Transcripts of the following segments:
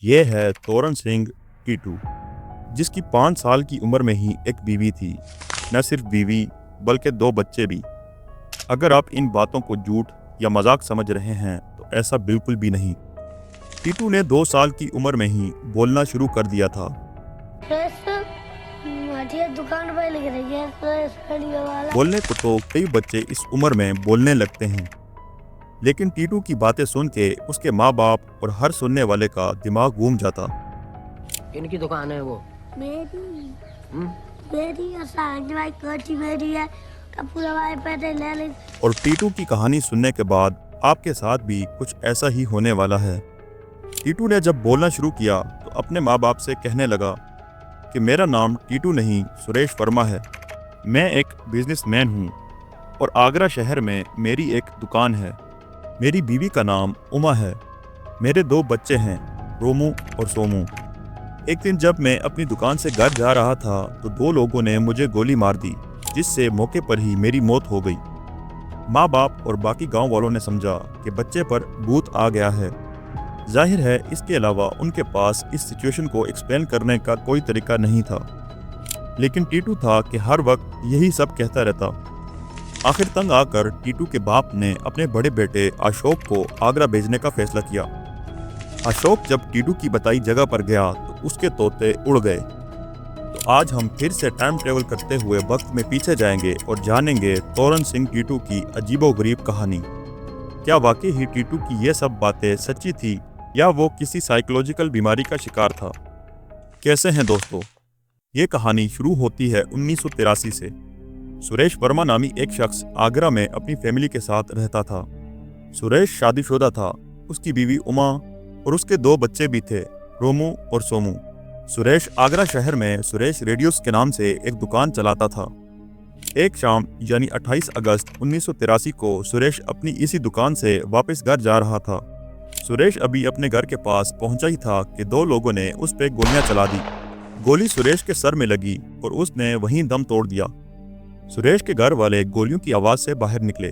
ये है तोरण सिंह टीटू, जिसकी 5 साल की उम्र में ही एक बीवी थी। न सिर्फ बीवी बल्कि 2 बच्चे भी। अगर आप इन बातों को झूठ या मजाक समझ रहे हैं तो ऐसा बिल्कुल भी नहीं। टीटू ने 2 साल की उम्र में ही बोलना शुरू कर दिया था। दुकान पे लग रही है बोलने को तो कई बच्चे इस उम्र में बोलने लगते हैं, लेकिन टीटू की बातें सुन के उसके माँ बाप और हर सुनने वाले का दिमाग घूम जाता। इनकी दुकान है वो मेरी मेरी और साहब भाई कोठी मेरी है तो पूरा भाई पैसे ले ले। और टीटू की कहानी सुनने के बाद आपके साथ भी कुछ ऐसा ही होने वाला है। टीटू ने जब बोलना शुरू किया तो अपने माँ बाप से कहने लगा कि मेरा नाम टीटू नहीं सुरेश वर्मा है। मैं एक बिजनेसमैन हूँ और आगरा शहर में मेरी एक दुकान है। मेरी बीवी का नाम उमा है। मेरे 2 बच्चे हैं, रोमू और सोमू। एक दिन जब मैं अपनी दुकान से घर जा रहा था तो 2 लोगों ने मुझे गोली मार दी, जिससे मौके पर ही मेरी मौत हो गई। माँ बाप और बाकी गांव वालों ने समझा कि बच्चे पर भूत आ गया है। जाहिर है इसके अलावा उनके पास इस सिचुएशन को एक्सप्लेन करने का कोई तरीका नहीं था, लेकिन टीटू था कि हर वक्त यही सब कहता रहता। आखिर तंग आकर टीटू के बाप ने अपने बड़े बेटे अशोक को आगरा भेजने का फैसला किया। अशोक जब टीटू की बताई जगह पर गया तो उसके तोते उड़ गए। तो आज हम फिर से टाइम ट्रेवल करते हुए वक्त में पीछे जाएंगे और जानेंगे तोरण सिंह टीटू की अजीबोगरीब कहानी। क्या वाकई ही टीटू की ये सब बातें सच्ची थी या वो किसी साइकोलॉजिकल बीमारी का शिकार था? कैसे हैं दोस्तों? ये कहानी शुरू होती है 1983 से। सुरेश वर्मा नामी एक शख्स आगरा में अपनी फैमिली के साथ रहता था। सुरेश शादीशुदा था। उसकी बीवी उमा और उसके 2 बच्चे भी थे, रोमू और सोमू। सुरेश आगरा शहर में सुरेश रेडियोस के नाम से एक दुकान चलाता था। एक शाम यानी 28 अगस्त 1983 को सुरेश अपनी इसी दुकान से वापस घर जा रहा था। सुरेश अभी अपने घर के पास पहुंचा ही था कि 2 लोगों ने उस पे गोलियां चला दी। गोली सुरेश के सर में लगी और उसने वहीं दम तोड़ दिया। सुरेश के घर वाले गोलियों की आवाज से बाहर निकले,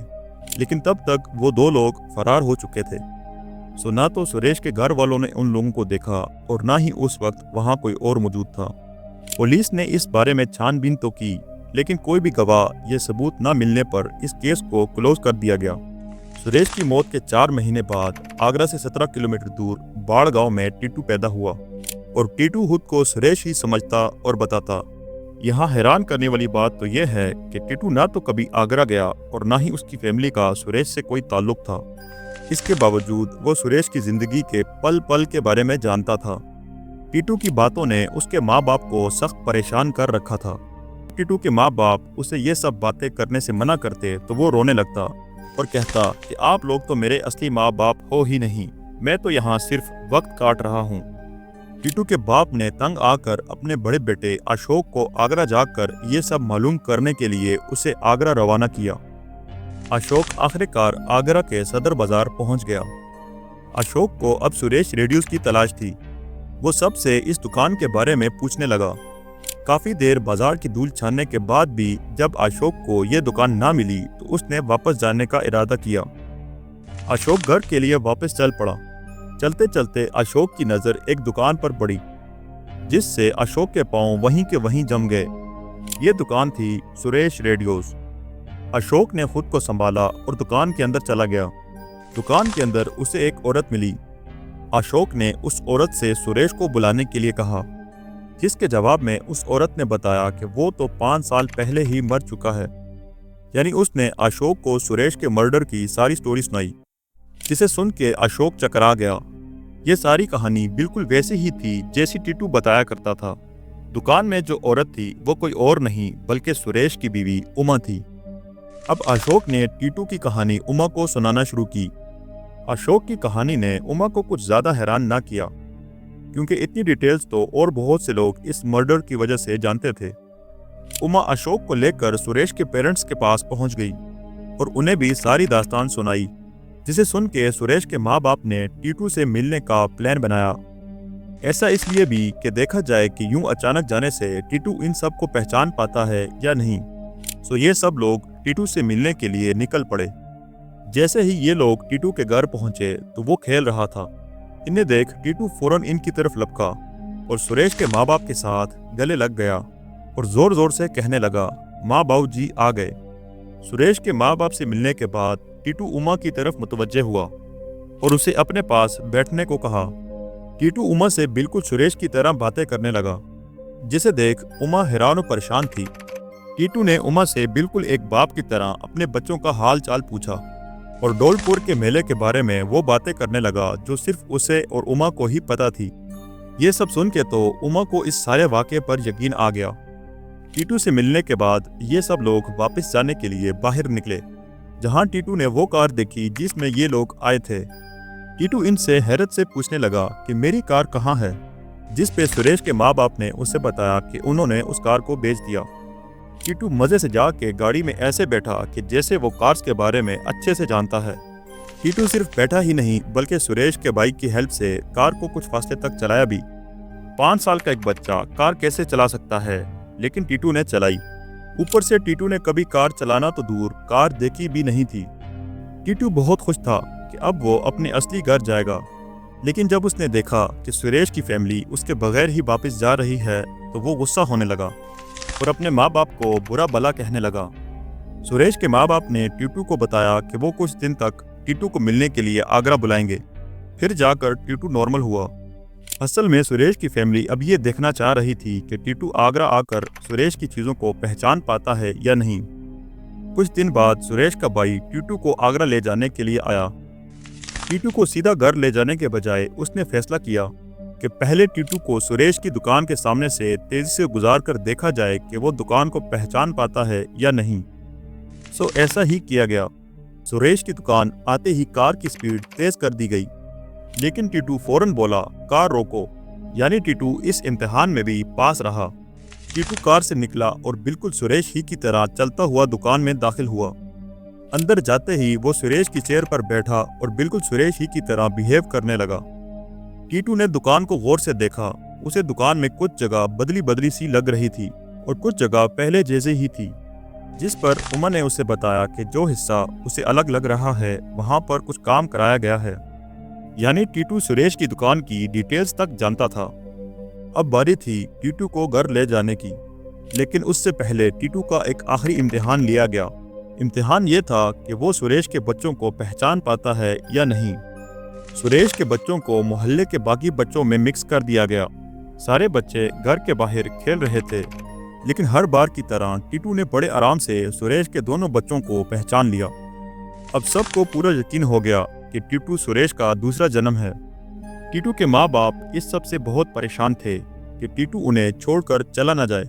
लेकिन तब तक वो 2 लोग फरार हो चुके थे। सो ना तो सुरेश के घर वालों ने उन लोगों को देखा और ना ही उस वक्त वहां कोई और मौजूद था। पुलिस ने इस बारे में छानबीन तो की, लेकिन कोई भी गवाह ये सबूत न मिलने पर इस केस को क्लोज कर दिया गया। सुरेश की मौत के 4 महीने बाद आगरा से 17 किलोमीटर दूर बाड़ गांव में टीटू पैदा हुआ और टीटू खुद को सुरेश ही समझता और बताता। यहाँ हैरान करने वाली बात तो यह है कि टीटू ना तो कभी आगरा गया और ना ही उसकी फैमिली का सुरेश से कोई ताल्लुक था। इसके बावजूद वो सुरेश की जिंदगी के पल पल के बारे में जानता था। टीटू की बातों ने उसके माँ बाप को सख्त परेशान कर रखा था। टीटू के माँ बाप उसे ये सब बातें करने से मना करते तो वो रोने लगता और कहता कि आप लोग तो मेरे असली माँ बाप हो ही नहीं, मैं तो यहाँ सिर्फ वक्त काट रहा हूँ। टीटू के बाप ने तंग आकर अपने बड़े बेटे अशोक को आगरा जाकर ये सब मालूम करने के लिए उसे आगरा रवाना किया। अशोक आखिरकार आगरा के सदर बाजार पहुंच गया। अशोक को अब सुरेश रेडियोस की तलाश थी। वो सबसे इस दुकान के बारे में पूछने लगा। काफी देर बाजार की धूल छानने के बाद भी जब अशोक को ये दुकान ना मिली तो उसने वापस जाने का इरादा किया। अशोक घर के लिए वापस चल पड़ा। चलते चलते अशोक की नजर एक दुकान पर पड़ी, जिससे अशोक के पांव वहीं के वहीं जम गए। ये दुकान थी सुरेश रेडियोस। अशोक ने खुद को संभाला और दुकान के अंदर चला गया। दुकान के अंदर उसे एक औरत मिली। अशोक ने उस औरत से सुरेश को बुलाने के लिए कहा, जिसके जवाब में उस औरत ने बताया कि वो तो 5 साल पहले ही मर चुका है। यानी उसने अशोक को सुरेश के मर्डर की सारी स्टोरी सुनाई, जिसे सुन के अशोक चकरा गया। ये सारी कहानी बिल्कुल वैसी ही थी जैसी टीटू बताया करता था। दुकान में जो औरत थी वो कोई और नहीं बल्कि सुरेश की बीवी उमा थी। अब अशोक ने टीटू की कहानी उमा को सुनाना शुरू की। अशोक की कहानी ने उमा को कुछ ज्यादा हैरान ना किया, क्योंकि इतनी डिटेल्स तो और बहुत से लोग इस मर्डर की वजह से जानते थे। उमा अशोक को लेकर सुरेश के पेरेंट्स के पास पहुंच गई और उन्हें भी सारी दास्तान सुनाई, जिसे सुन के सुरेश के माँ बाप ने टीटू से मिलने का प्लान बनाया। ऐसा इसलिए भी कि देखा जाए कि यूं अचानक जाने से टीटू इन सब को पहचान पाता है या नहीं। सो ये सब लोग टीटू से मिलने के लिए निकल पड़े। जैसे ही ये लोग टीटू के घर पहुंचे तो वो खेल रहा था। इन्हें देख टीटू फौरन इनकी तरफ लपका और सुरेश के माँ बाप के साथ गले लग गया और जोर जोर से कहने लगा, माँ बाबू जी आ गए। सुरेश के माँ बाप से मिलने के बाद टीटू उमा की तरफ मुतवज्जे हुआ और उसे अपने पास बैठने को कहा। टीटू उमा से बिल्कुल सुरेश की तरह बातें करने लगा, जिसे देख उमा हैरान और परेशान थी। टीटू ने उमा से बिल्कुल एक बाप की तरह अपने बच्चों का हाल चाल पूछा और डोलपुर के मेले के बारे में वो बातें करने लगा जो सिर्फ उसे और उमा को ही पता थी। ये सब सुन के तो उमा को इस सारे वाक़े पर यकीन आ गया। टीटू से मिलने के बाद ये सब लोग वापस जाने के लिए बाहर निकले, जहां टीटू ने वो कार देखी जिसमें ये लोग आए थे। टीटू इनसे हैरत से पूछने लगा कि मेरी कार कहाँ है, जिस पे सुरेश के माँ बाप ने उसे बताया कि उन्होंने उस कार को बेच दिया। टीटू मज़े से जाके गाड़ी में ऐसे बैठा कि जैसे वो कार्स के बारे में अच्छे से जानता है। टीटू सिर्फ बैठा ही नहीं बल्कि सुरेश के बाइक की हेल्प से कार को कुछ फासले तक चलाया भी। 5 साल का एक बच्चा कार कैसे चला सकता है, लेकिन टीटू ने चलाई। ऊपर से टीटू ने कभी कार चलाना तो दूर कार देखी भी नहीं थी। टीटू बहुत खुश था कि अब वो अपने असली घर जाएगा, लेकिन जब उसने देखा कि सुरेश की फैमिली उसके बगैर ही वापस जा रही है तो वो गुस्सा होने लगा और अपने माँ बाप को बुरा भला कहने लगा। सुरेश के माँ बाप ने टीटू को बताया कि वो कुछ दिन तक टीटू को मिलने के लिए आगरा बुलाएंगे, फिर जाकर टीटू नॉर्मल हुआ। असल में सुरेश की फैमिली अब ये देखना चाह रही थी कि टीटू आगरा आकर सुरेश की चीज़ों को पहचान पाता है या नहीं। कुछ दिन बाद सुरेश का भाई टीटू को आगरा ले जाने के लिए आया। टीटू को सीधा घर ले जाने के बजाय उसने फैसला किया कि पहले टीटू को सुरेश की दुकान के सामने से तेजी से गुजार कर देखा जाए कि वो दुकान को पहचान पाता है या नहीं। सो ऐसा ही किया गया। सुरेश की दुकान आते ही कार की स्पीड तेज कर दी गई, लेकिन टीटू फौरन बोला, कार रोको। यानी टीटू इस इम्तिहान में भी पास रहा। टीटू कार से निकला और बिल्कुल सुरेश ही की तरह चलता हुआ दुकान में दाखिल हुआ। अंदर जाते ही वो सुरेश की चेयर पर बैठा और बिल्कुल सुरेश ही की तरह बिहेव करने लगा। टीटू ने दुकान को गौर से देखा। उसे दुकान में कुछ जगह बदली बदली सी लग रही थी और कुछ जगह पहले जैसे ही थी, जिस पर उमा ने उसे बताया कि जो हिस्सा उसे अलग लग रहा है वहां पर कुछ काम कराया गया है। यानी टीटू सुरेश की दुकान की डिटेल्स तक जानता था। अब बारी थी टीटू को घर ले जाने की, लेकिन उससे पहले टीटू का एक आखिरी इम्तिहान लिया गया। इम्तिहान ये था कि वो सुरेश के बच्चों को पहचान पाता है या नहीं। सुरेश के बच्चों को मोहल्ले के बाकी बच्चों में मिक्स कर दिया गया। सारे बच्चे घर के बाहर खेल रहे थे, लेकिन हर बार की तरह टीटू ने बड़े आराम से सुरेश के दोनों बच्चों को पहचान लिया। अब सबको पूरा यकीन हो गया कि टीटू सुरेश का दूसरा जन्म है। टीटू के माँ बाप इस सब से बहुत परेशान थे कि टीटू उन्हें छोड़कर चला न जाए,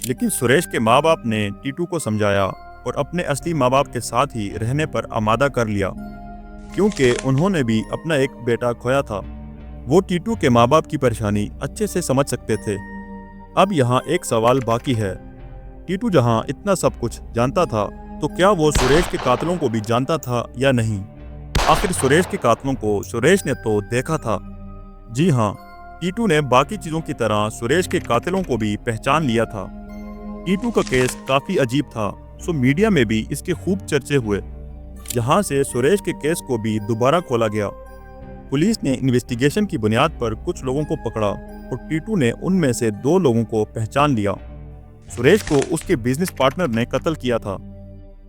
लेकिन सुरेश के माँ बाप ने टीटू को समझाया और अपने असली माँ बाप के साथ ही रहने पर आमादा कर लिया, क्योंकि उन्होंने भी अपना एक बेटा खोया था। वो टीटू के माँ बाप की परेशानी अच्छे से समझ सकते थे। अब यहाँ एक सवाल बाकी है, टीटू जहाँ इतना सब कुछ जानता था तो क्या वो सुरेश के कातलों को भी जानता था या नहीं? आखिर सुरेश के कातलों को सुरेश ने तो देखा था। जी हाँ, टीटू ने बाकी चीज़ों की तरह सुरेश के कातिलों को भी पहचान लिया था। टीटू का केस काफ़ी अजीब था, सो मीडिया में भी इसके खूब चर्चे हुए, जहां से सुरेश के केस को भी दोबारा खोला गया। पुलिस ने इन्वेस्टिगेशन की बुनियाद पर कुछ लोगों को पकड़ा और टीटू ने उनमें से 2 लोगों को पहचान लिया। सुरेश को उसके बिजनेस पार्टनर ने कत्ल किया था,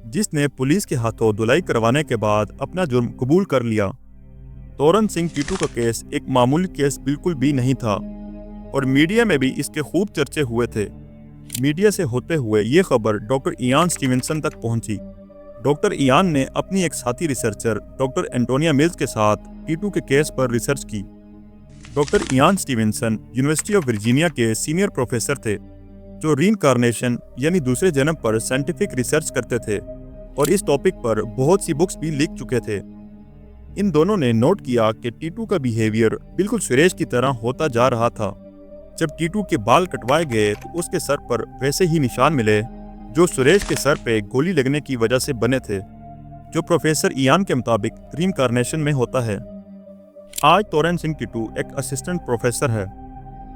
जिसने पुलिस के हाथों धुलाई करवाने के बाद अपना जुर्म कबूल कर लिया। तोरन सिंह टीटू का केस एक मामूली केस बिल्कुल भी नहीं था और मीडिया में भी इसके खूब चर्चे हुए थे। मीडिया से होते हुए ये खबर डॉक्टर इयान स्टीवेंसन तक पहुंची। डॉक्टर इयान ने अपनी एक साथी रिसर्चर डॉक्टर एंटोनिया मिल्स के साथ टीटू के केस पर रिसर्च की। Doctor Ian Stevenson university of Virginia के सीनियर प्रोफेसर थे, जो रीइंकार्नेशन यानी दूसरे जन्म पर साइंटिफिक रिसर्च करते थे और इस टॉपिक पर बहुत सी बुक्स भी लिख चुके थे। इन दोनों ने नोट किया कि टीटू का बिहेवियर बिल्कुल सुरेश की तरह होता जा रहा था। जब टीटू के बाल कटवाए गए तो उसके सर पर वैसे ही निशान मिले जो सुरेश के सर पे गोली लगने की वजह से बने थे, जो प्रोफेसर इयान के मुताबिक रीइंकार्नेशन में होता है। आज तोरन सिंह टीटू एक असिस्टेंट प्रोफेसर है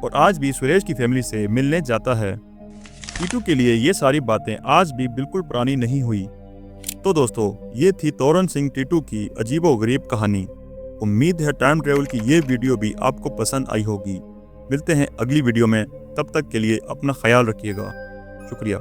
और आज भी सुरेश की फैमिली से मिलने जाता है। टीटू के लिए ये सारी बातें आज भी बिल्कुल पुरानी नहीं हुई। तो दोस्तों, ये थी तोरन सिंह टीटू की अजीबो गरीब कहानी। उम्मीद है टाइम ट्रेवल की ये वीडियो भी आपको पसंद आई होगी। मिलते हैं अगली वीडियो में, तब तक के लिए अपना ख्याल रखिएगा। शुक्रिया।